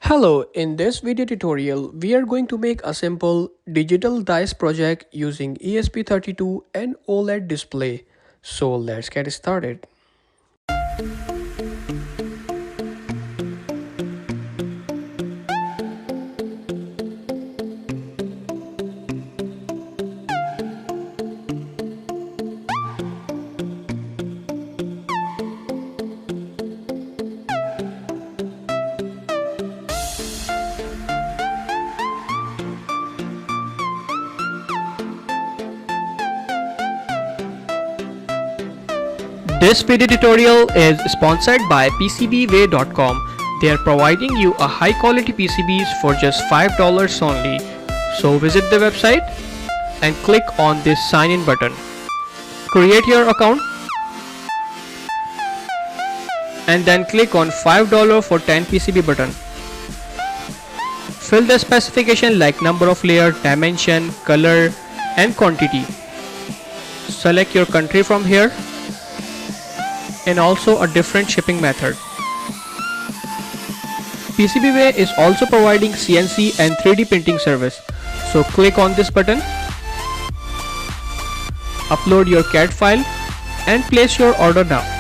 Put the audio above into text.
Hello, in this video tutorial, we are going to make a simple digital dice project using ESP32 and OLED display. So let's get started. This video tutorial is sponsored by PCBWay.com. They are providing you a high quality PCBs for just $5 only. So visit the website and click on this sign in button. Create your account and then click on $5 for 10 PCB button. Fill the specification like number of layer, dimension, color and quantity. Select your country from here and also a different shipping method. PCBWay is also providing CNC and 3D printing service. So click on this button, upload your CAD file and place your order now.